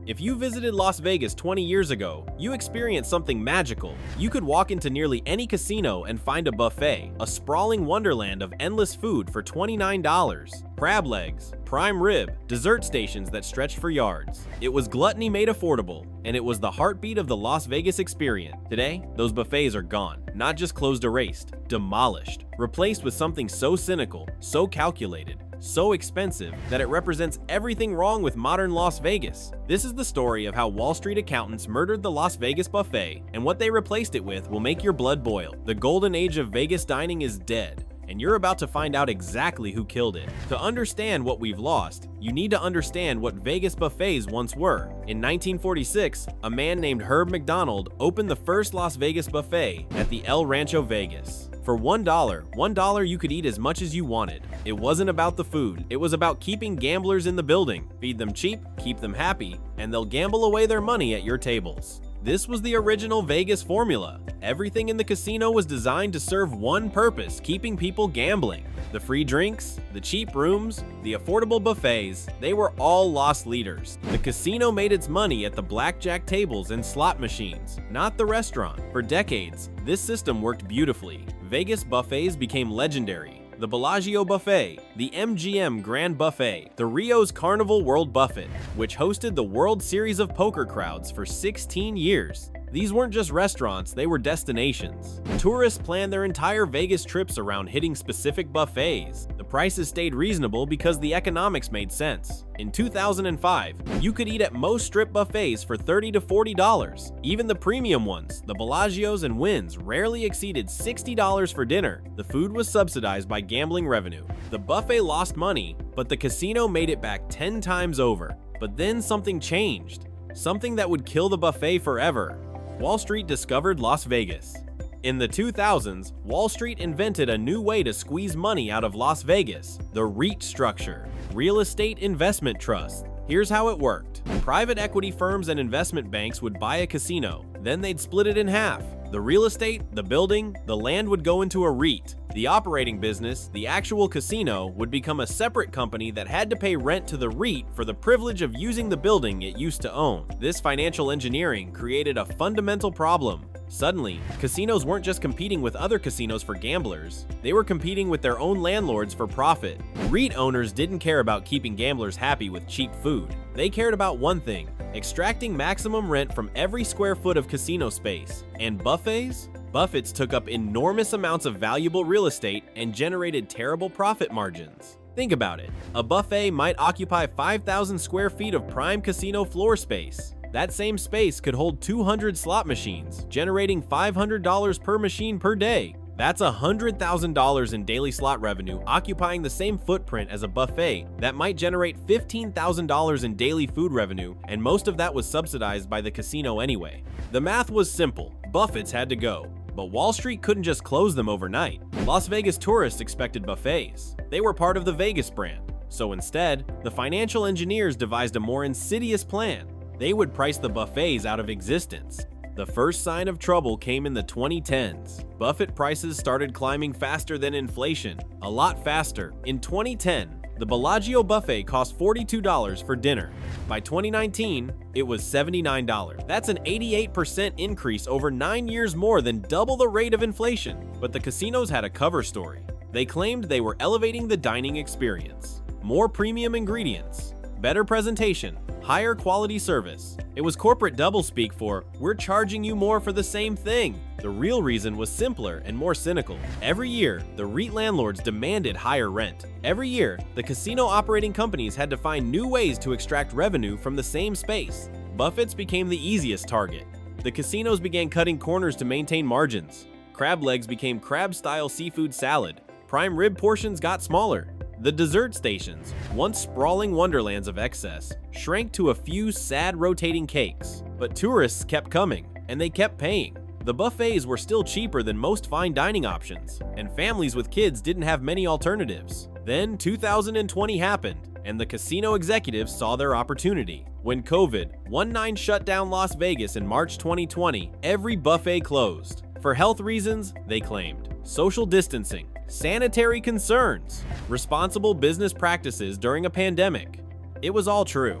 If you visited Las Vegas 20 years ago, you experienced something magical. You could walk into nearly any casino and find a buffet, a sprawling wonderland of endless food for $29. Crab legs, prime rib, dessert stations that stretched for yards. It was gluttony made affordable, and it was the heartbeat of the Las Vegas experience. Today, those buffets are gone, not just closed, erased, demolished, replaced with something so cynical, so calculated, so expensive that it represents everything wrong with modern Las Vegas. This is the story of how Wall Street accountants murdered the Las Vegas buffet, and what they replaced it with will make your blood boil. The golden age of Vegas dining is dead, and you're about to find out exactly who killed it. To understand what we've lost, you need to understand what Vegas buffets once were. In 1946, a man named Herb McDonald opened the first Las Vegas buffet at the El Rancho Vegas. For $1 you could eat as much as you wanted. It wasn't about the food, it was about keeping gamblers in the building. Feed them cheap, keep them happy, and they'll gamble away their money at your tables. This was the original Vegas formula. Everything in the casino was designed to serve one purpose: keeping people gambling. The free drinks, the cheap rooms, the affordable buffets, they were all loss leaders. The casino made its money at the blackjack tables and slot machines, not the restaurant. For decades, this system worked beautifully. Vegas buffets became legendary. The Bellagio Buffet, the MGM Grand Buffet, the Rio's Carnival World Buffet, which hosted the World Series of Poker crowds for 16 years. These weren't just restaurants, they were destinations. Tourists planned their entire Vegas trips around hitting specific buffets. The prices stayed reasonable because the economics made sense. In 2005, you could eat at most strip buffets for $30 to $40. Even the premium ones, the Bellagios and Wynn's, rarely exceeded $60 for dinner. The food was subsidized by gambling revenue. The buffet lost money, but the casino made it back 10 times over. But then something changed. Something that would kill the buffet forever. Wall Street discovered Las Vegas. In the 2000s, Wall Street invented a new way to squeeze money out of Las Vegas: the REIT structure, Real Estate Investment Trust. Here's how it worked. Private equity firms and investment banks would buy a casino, then they'd split it in half. The real estate, the building, the land would go into a REIT. The operating business, the actual casino, would become a separate company that had to pay rent to the REIT for the privilege of using the building it used to own. This financial engineering created a fundamental problem. Suddenly, casinos weren't just competing with other casinos for gamblers, they were competing with their own landlords for profit. REIT owners didn't care about keeping gamblers happy with cheap food. They cared about one thing: extracting maximum rent from every square foot of casino space. And buffets? Buffets took up enormous amounts of valuable real estate and generated terrible profit margins. Think about it. A buffet might occupy 5,000 square feet of prime casino floor space. That same space could hold 200 slot machines, generating $500 per machine per day. That's $100,000 in daily slot revenue, occupying the same footprint as a buffet that might generate $15,000 in daily food revenue, and most of that was subsidized by the casino anyway. The math was simple: buffets had to go. But Wall Street couldn't just close them overnight. Las Vegas tourists expected buffets. They were part of the Vegas brand. So instead, the financial engineers devised a more insidious plan. They would price the buffets out of existence. The first sign of trouble came in the 2010s. Buffet prices started climbing faster than inflation, a lot faster. In 2010, the Bellagio buffet cost $42 for dinner. By 2019, it was $79. That's an 88% increase over 9 years, more than double the rate of inflation. But the casinos had a cover story. They claimed they were elevating the dining experience. More premium ingredients, better presentation, higher quality service. It was corporate doublespeak for, "We're charging you more for the same thing." The real reason was simpler and more cynical. Every year, the REIT landlords demanded higher rent. Every year, the casino operating companies had to find new ways to extract revenue from the same space. Buffets became the easiest target. The casinos began cutting corners to maintain margins. Crab legs became crab-style seafood salad. Prime rib portions got smaller. The dessert stations, once sprawling wonderlands of excess, shrank to a few sad rotating cakes. But tourists kept coming, and they kept paying. The buffets were still cheaper than most fine dining options, and families with kids didn't have many alternatives. Then 2020 happened, and the casino executives saw their opportunity. When COVID-19 shut down Las Vegas in March 2020, every buffet closed. For health reasons, they claimed. Social distancing, sanitary concerns, responsible business practices during a pandemic. It was all true.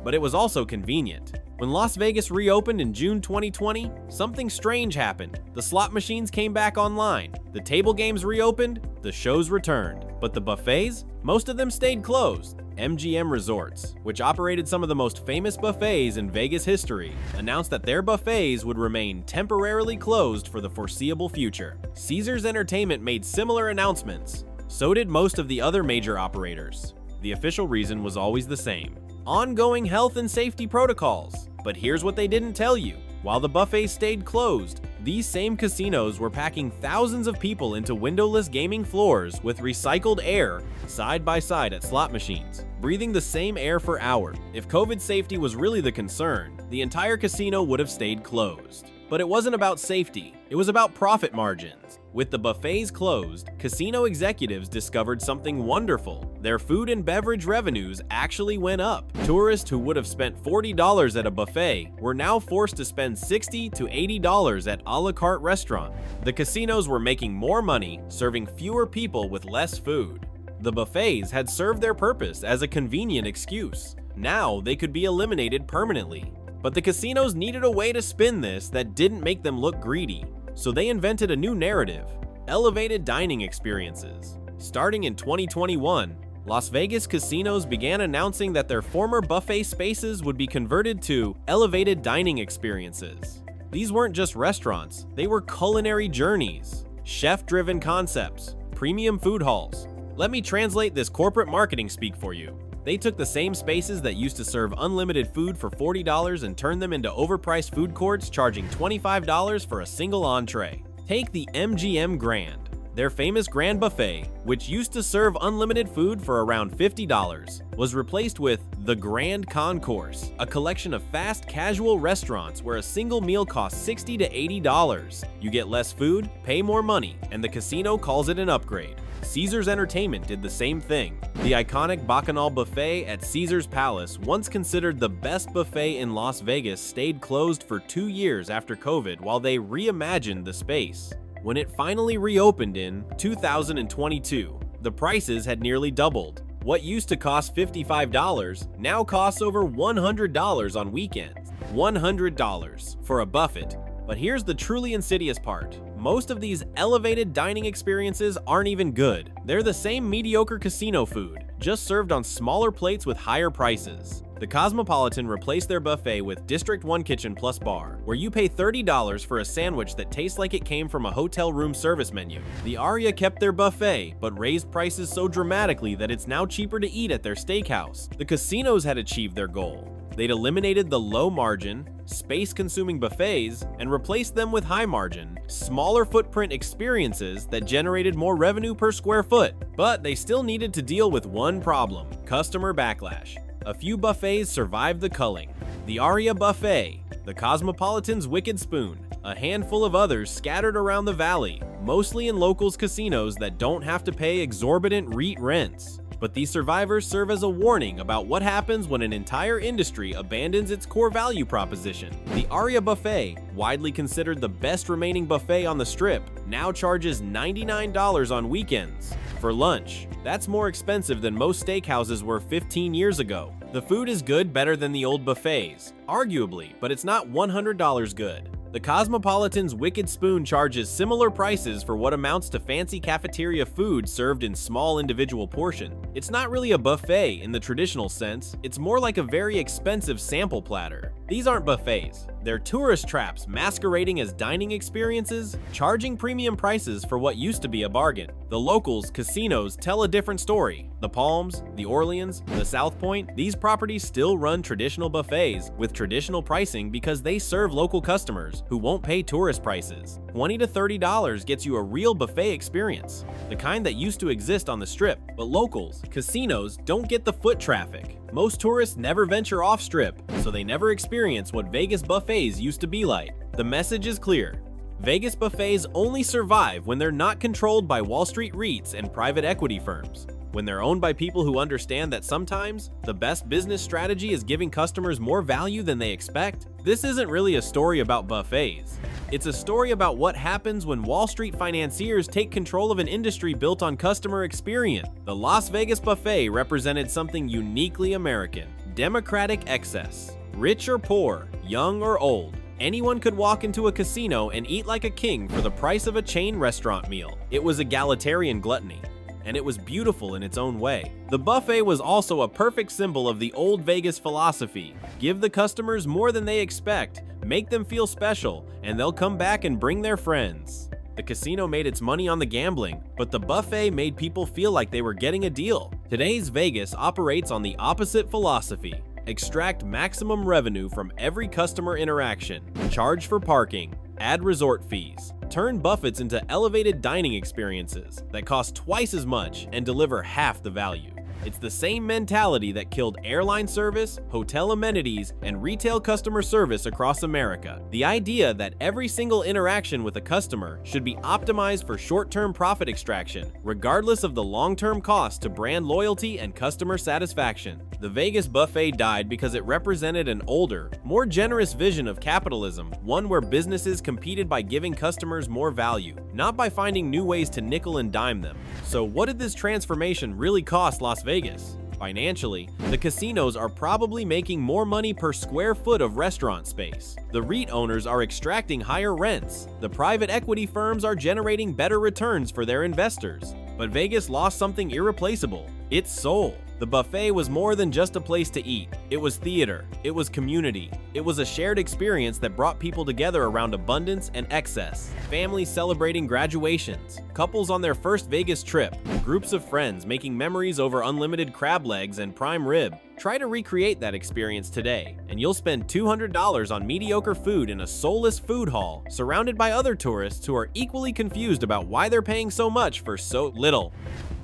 but it was also convenient. When Las Vegas reopened in June 2020, something strange happened. The slot machines came back online, the table games reopened, the shows returned. But the buffets? Most of them stayed closed. MGM Resorts, which operated some of the most famous buffets in Vegas history, announced that their buffets would remain temporarily closed for the foreseeable future. Caesars Entertainment made similar announcements. So did most of the other major operators. The official reason was always the same: ongoing health and safety protocols. But here's what they didn't tell you. While the buffets stayed closed, these same casinos were packing thousands of people into windowless gaming floors with recycled air side by side at slot machines, breathing the same air for hours. If COVID safety was really the concern, the entire casino would have stayed closed. But it wasn't about safety, it was about profit margins. With the buffets closed, casino executives discovered something wonderful. Their food and beverage revenues actually went up. Tourists who would have spent $40 at a buffet were now forced to spend $60 to $80 at a la carte restaurants. The casinos were making more money, serving fewer people with less food. The buffets had served their purpose as a convenient excuse. Now they could be eliminated permanently. But the casinos needed a way to spin this that didn't make them look greedy. So they invented a new narrative: elevated dining experiences. Starting in 2021, Las Vegas casinos began announcing that their former buffet spaces would be converted to elevated dining experiences. These weren't just restaurants, they were culinary journeys, chef-driven concepts, premium food halls. Let me translate this corporate marketing speak for you. They took the same spaces that used to serve unlimited food for $40 and turned them into overpriced food courts charging $25 for a single entree. Take the MGM Grand. Their famous Grand Buffet, which used to serve unlimited food for around $50, was replaced with the Grand Concourse, a collection of fast casual restaurants where a single meal costs $60 to $80. You get less food, pay more money, and the casino calls it an upgrade. Caesars Entertainment did the same thing. The iconic Bacchanal Buffet at Caesars Palace, once considered the best buffet in Las Vegas, stayed closed for 2 years after COVID while they reimagined the space. When it finally reopened in 2022, the prices had nearly doubled. What used to cost $55 now costs over $100 on weekends. $100 for a buffet. But here's the truly insidious part. Most of these elevated dining experiences aren't even good. They're the same mediocre casino food, just served on smaller plates with higher prices. The Cosmopolitan replaced their buffet with District 1 Kitchen Plus Bar, where you pay $30 for a sandwich that tastes like it came from a hotel room service menu. The Aria kept their buffet, but raised prices so dramatically that it's now cheaper to eat at their steakhouse. The casinos had achieved their goal. They'd eliminated the low-margin, space-consuming buffets and replaced them with high-margin, smaller footprint experiences that generated more revenue per square foot. But they still needed to deal with one problem: customer backlash. A few buffets survived the culling. The Aria Buffet, the Cosmopolitan's Wicked Spoon, a handful of others scattered around the valley, mostly in locals' casinos that don't have to pay exorbitant REIT rents. But these survivors serve as a warning about what happens when an entire industry abandons its core value proposition. The Aria Buffet, widely considered the best remaining buffet on the Strip, now charges $99 on weekends. For lunch, that's more expensive than most steakhouses were 15 years ago. The food is good, better than the old buffets, arguably, but it's not $100 good. The Cosmopolitan's Wicked Spoon charges similar prices for what amounts to fancy cafeteria food served in small individual portions. It's not really a buffet in the traditional sense, it's more like a very expensive sample platter. These aren't buffets, they're tourist traps masquerading as dining experiences, charging premium prices for what used to be a bargain. The locals, casinos tell a different story. The Palms, the Orleans, the South Point, these properties still run traditional buffets with traditional pricing because they serve local customers who won't pay tourist prices. $20 to $30 gets you a real buffet experience, the kind that used to exist on the Strip. But locals, casinos don't get the foot traffic. Most tourists never venture off Strip, so they never experience what Vegas buffets used to be like. The message is clear. Vegas buffets only survive when they're not controlled by Wall Street REITs and private equity firms. When they're owned by people who understand that sometimes the best business strategy is giving customers more value than they expect. This isn't really a story about buffets. It's a story about what happens when Wall Street financiers take control of an industry built on customer experience. The Las Vegas buffet represented something uniquely American. Democratic excess. Rich or poor, young or old, anyone could walk into a casino and eat like a king for the price of a chain restaurant meal. It was egalitarian gluttony, and it was beautiful in its own way. The buffet was also a perfect symbol of the old Vegas philosophy. Give the customers more than they expect, make them feel special, and they'll come back and bring their friends. The casino made its money on the gambling, but the buffet made people feel like they were getting a deal. Today's Vegas operates on the opposite philosophy. Extract maximum revenue from every customer interaction, charge for parking, add resort fees, turn buffets into elevated dining experiences that cost twice as much and deliver half the value. It's the same mentality that killed airline service, hotel amenities, and retail customer service across America. The idea that every single interaction with a customer should be optimized for short-term profit extraction, regardless of the long-term cost to brand loyalty and customer satisfaction. The Vegas buffet died because it represented an older, more generous vision of capitalism, one where businesses competed by giving customers more value, not by finding new ways to nickel and dime them. So what did this transformation really cost Las Vegas? Financially, the casinos are probably making more money per square foot of restaurant space. The REIT owners are extracting higher rents. The private equity firms are generating better returns for their investors. But Vegas lost something irreplaceable: its soul. The buffet was more than just a place to eat. It was theater. It was community. It was a shared experience that brought people together around abundance and excess. Families celebrating graduations, couples on their first Vegas trip, groups of friends making memories over unlimited crab legs and prime rib. Try to recreate that experience today, and you'll spend $200 on mediocre food in a soulless food hall, surrounded by other tourists who are equally confused about why they're paying so much for so little.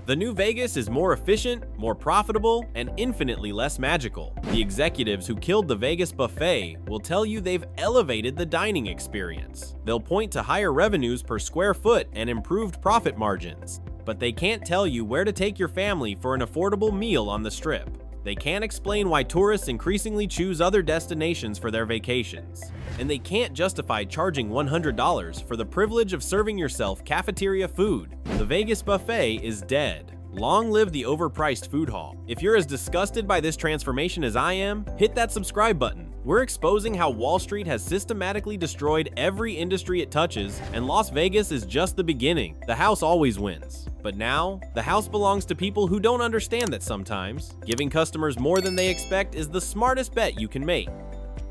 The new Vegas is more efficient, more profitable, and infinitely less magical. The executives who killed the Vegas buffet will tell you they've elevated the dining experience. They'll point to higher revenues per square foot and improved profit margins. But they can't tell you where to take your family for an affordable meal on the Strip. They can't explain why tourists increasingly choose other destinations for their vacations. And they can't justify charging $100 for the privilege of serving yourself cafeteria food. The Vegas buffet is dead. Long live the overpriced food hall. If you're as disgusted by this transformation as I am, hit that subscribe button. We're exposing how Wall Street has systematically destroyed every industry it touches, and Las Vegas is just the beginning. The house always wins. But now, the house belongs to people who don't understand that sometimes giving customers more than they expect is the smartest bet you can make.